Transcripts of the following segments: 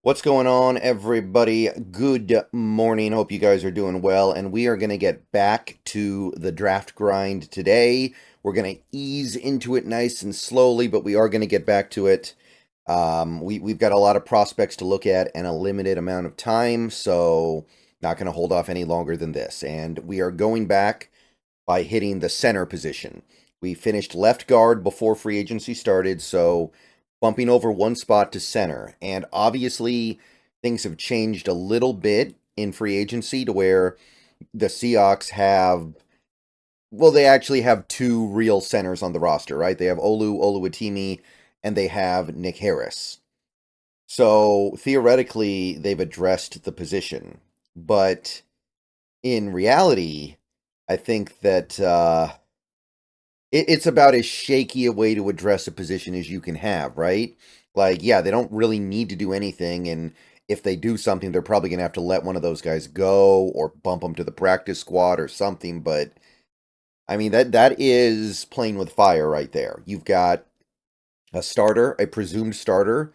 What's going on, everybody? Good morning. Hope you guys are doing well. And we are going to get back to the draft grind today. We're going to ease into it nice and slowly, but we are going to get back to it. We've got a lot of prospects to look at and a limited amount of time, so not going to hold off any longer than this. And we are going back by hitting the center position. We finished left guard before free agency started, so bumping over one spot to center. And obviously, things have changed a little bit in free agency to where the Seahawks have, well, they actually have two real centers on the roster, right? They have Oluwatimi and they have Nick Harris. So theoretically, they've addressed the position. But in reality, I think that it's about as shaky a way to address a position as you can have, right? Like, yeah, they don't really need to do anything, and if they do something, they're probably going to have to let one of those guys go or bump them to the practice squad or something. But I mean, that is playing with fire right there. You've got a starter, a presumed starter,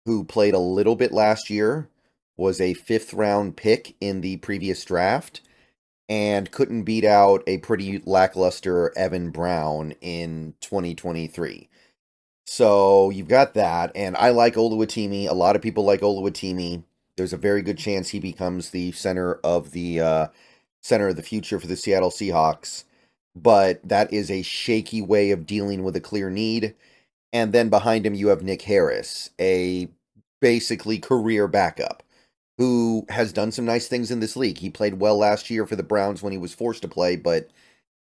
who played a little bit last year, was a fifth round pick in the previous draft and couldn't beat out a pretty lackluster Evan Brown in 2023. So you've got that, and I like Oluwatimi. A lot of people like Oluwatimi. There's a very good chance he becomes the center of the future for the Seattle Seahawks. But that is a shaky way of dealing with a clear need. And then behind him, you have Nick Harris, a basically career backup who has done some nice things in this league. He played well last year for the Browns when he was forced to play, but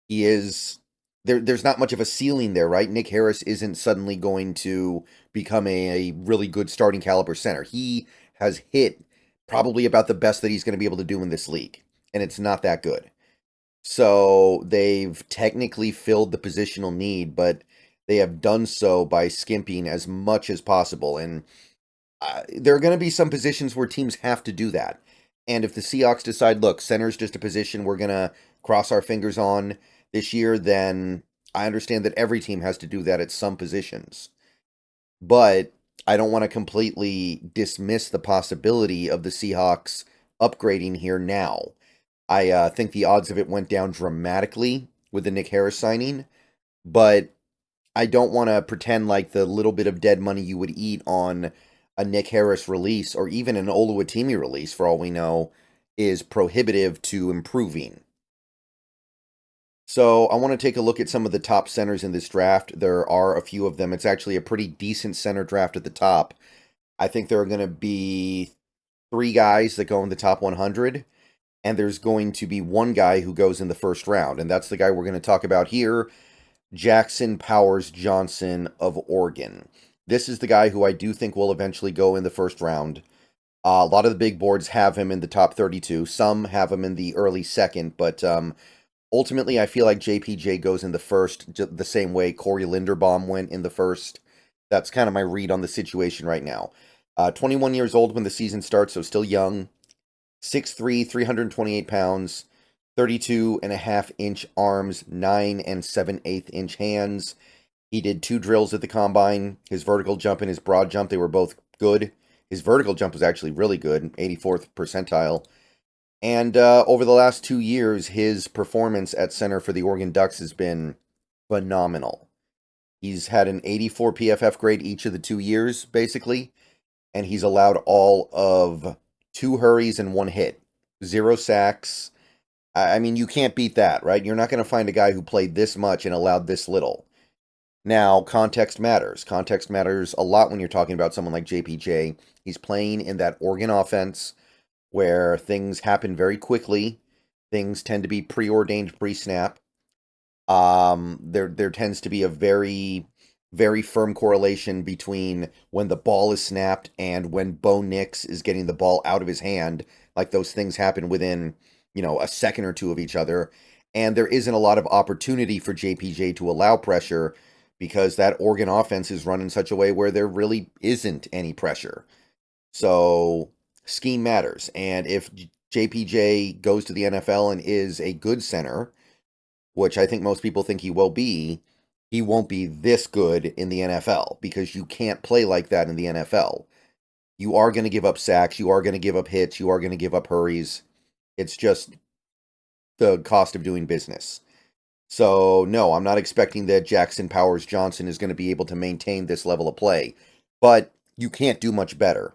he is there's not much of a ceiling there, right? Nick Harris isn't suddenly going to become a really good starting caliber center. He has hit probably about the best that he's going to be able to do in this league, and it's not that good. So they've technically filled the positional need, but they have done so by skimping as much as possible. And there are going to be some positions where teams have to do that. And if the Seahawks decide, look, center's just a position we're going to cross our fingers on this year, then I understand that every team has to do that at some positions. But I don't want to completely dismiss the possibility of the Seahawks upgrading here now. I think the odds of it went down dramatically with the Nick Harris signing, but I don't want to pretend like the little bit of dead money you would eat on a Nick Harris release or even an Oluwatimi release, for all we know, is prohibitive to improving. So I want to take a look at some of the top centers in this draft. There are a few of them. It's actually a pretty decent center draft at the top. I think there are going to be three guys that go in the top 100, and there's going to be one guy who goes in the first round, and that's the guy we're going to talk about here, Jackson Powers Johnson of Oregon. This is the guy who I do think will eventually go in the first round. A lot of the big boards have him in the top 32. Some have him in the early second, but ultimately I feel like JPJ goes in the first the same way Corey Linderbaum went in the first. That's kind of my read on the situation right now. 21 years old when the season starts, so still young. 6'3", 328 pounds. 32.5-inch arms, 9 and 7/8 inch hands. He did two drills at the combine. His vertical jump and his broad jump, they were both good. His vertical jump was actually really good, 84th percentile. And over the last 2 years, his performance at center for the Oregon Ducks has been phenomenal. He's had an 84 PFF grade each of the 2 years, basically, and he's allowed all of 2 hurries and 1 hit, 0 sacks. I mean, you can't beat that, right? You're not going to find a guy who played this much and allowed this little. Now, context matters. Context matters a lot when you're talking about someone like JPJ. He's playing in that Oregon offense where things happen very quickly. Things tend to be preordained pre-snap. There tends to be a very firm correlation between when the ball is snapped and when Bo Nix is getting the ball out of his hand. Like those things happen within a second or two of each other. And there isn't a lot of opportunity for JPJ to allow pressure because that Oregon offense is run in such a way where there really isn't any pressure. So scheme matters. And if JPJ goes to the NFL and is a good center, which I think most people think he will be, he won't be this good in the NFL because you can't play like that in the NFL. You are going to give up sacks. You are going to give up hits. You are going to give up hurries. It's just the cost of doing business. So, no, I'm not expecting that Jackson Powers Johnson is going to be able to maintain this level of play. But you can't do much better.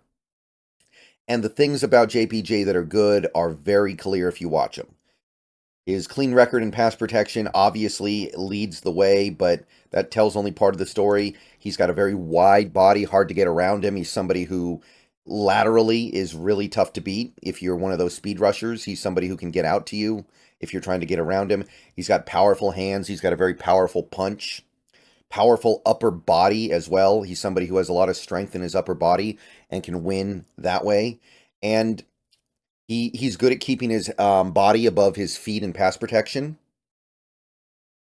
And the things about JPJ that are good are very clear if you watch them. His clean record in pass protection obviously leads the way, but that tells only part of the story. He's got a very wide body, hard to get around him. He's somebody who laterally is really tough to beat. If you're one of those speed rushers, he's somebody who can get out to you if you're trying to get around him. He's got powerful hands. He's got a very powerful punch, powerful upper body as well. He's somebody who has a lot of strength in his upper body and can win that way. And he's good at keeping his body above his feet in pass protection.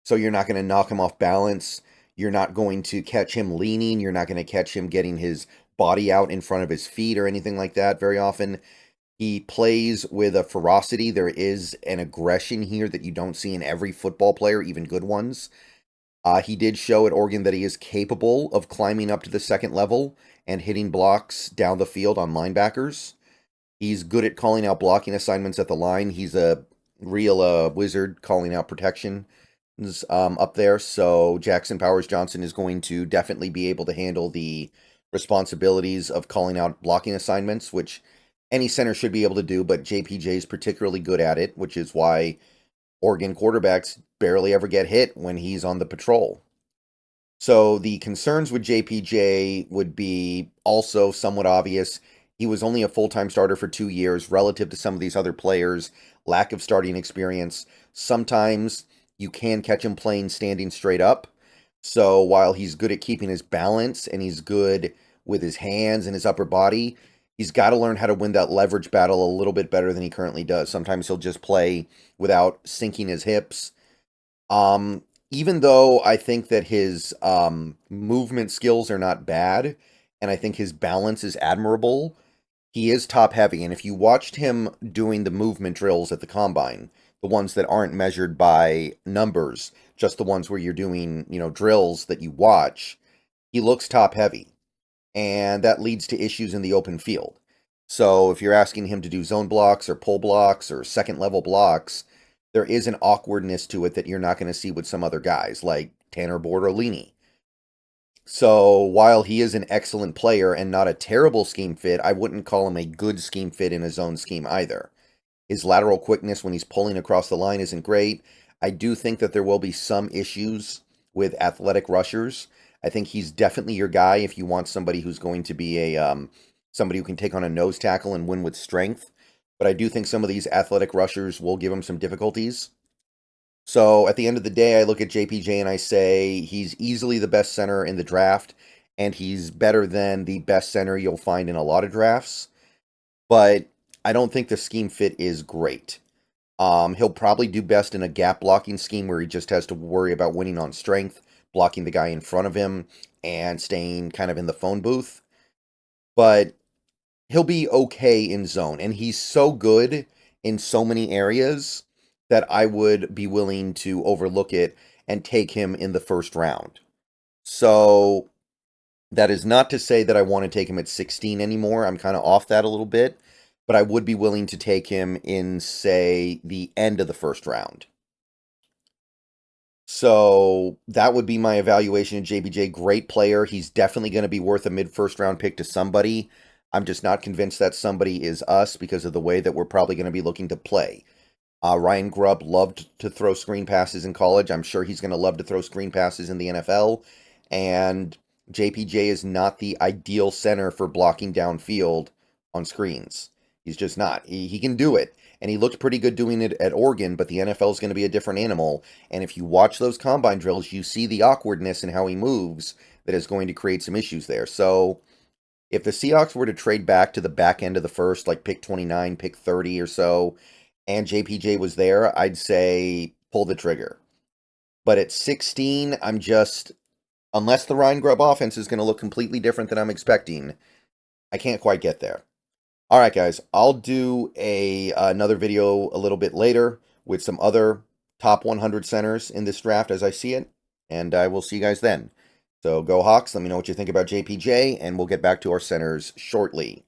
So you're not going to knock him off balance. You're not going to catch him leaning. You're not going to catch him getting his body out in front of his feet or anything like that very often. He plays with a ferocity. There is an aggression here that you don't see in every football player, even good ones. He did show at Oregon that he is capable of climbing up to the second level and hitting blocks down the field on linebackers. He's good at calling out blocking assignments at the line. He's a real wizard calling out protection up there. So Jackson Powers Johnson is going to definitely be able to handle the responsibilities of calling out blocking assignments, which any center should be able to do, but JPJ is particularly good at it, which is why Oregon quarterbacks barely ever get hit when he's on the patrol. So the concerns with JPJ would be also somewhat obvious. He was only a full-time starter for 2 years relative to some of these other players. Lack of starting experience. Sometimes you can catch him playing standing straight up. So while he's good at keeping his balance and he's good with his hands and his upper body, he's got to learn how to win that leverage battle a little bit better than he currently does. Sometimes he'll just play without sinking his hips. Even though I think that his movement skills are not bad, and I think his balance is admirable, he is top heavy. And if you watched him doing the movement drills at the combine, the ones that aren't measured by numbers, just the ones where you're doing, drills that you watch, he looks top heavy. And that leads to issues in the open field. So if you're asking him to do zone blocks or pull blocks or second level blocks, there is an awkwardness to it that you're not going to see with some other guys like Tanner Board or Leaney. So while he is an excellent player and not a terrible scheme fit, I wouldn't call him a good scheme fit in his own scheme either. His lateral quickness when he's pulling across the line isn't great. I do think that there will be some issues with athletic rushers. I think he's definitely your guy if you want somebody who's going to be somebody who can take on a nose tackle and win with strength. But I do think some of these athletic rushers will give him some difficulties. So at the end of the day, I look at JPJ and I say he's easily the best center in the draft, and he's better than the best center you'll find in a lot of drafts. But I don't think the scheme fit is great. He'll probably do best in a gap blocking scheme where he just has to worry about winning on strength, blocking the guy in front of him, and staying kind of in the phone booth. But he'll be okay in zone, and he's so good in so many areas that I would be willing to overlook it and take him in the first round. So that is not to say that I want to take him at 16 anymore. I'm kind of off that a little bit, but I would be willing to take him in, say, the end of the first round. So that would be my evaluation of JPJ. Great player. He's definitely going to be worth a mid-first round pick to somebody. I'm just not convinced that somebody is us because of the way that we're probably going to be looking to play. Ryan Grubb loved to throw screen passes in college. I'm sure he's going to love to throw screen passes in the NFL. And JPJ is not the ideal center for blocking downfield on screens. He's just not. He can do it. And he looked pretty good doing it at Oregon, but the NFL is going to be a different animal. And if you watch those combine drills, you see the awkwardness in how he moves that is going to create some issues there. So if the Seahawks were to trade back to the back end of the first, like pick 29, pick 30 or so, and JPJ was there, I'd say pull the trigger. But at 16, I'm just, unless the Ryan Grubb offense is going to look completely different than I'm expecting, I can't quite get there. All right, guys, I'll do another video a little bit later with some other top 100 centers in this draft as I see it, and I will see you guys then. So go Hawks. Let me know what you think about JPJ, and we'll get back to our centers shortly.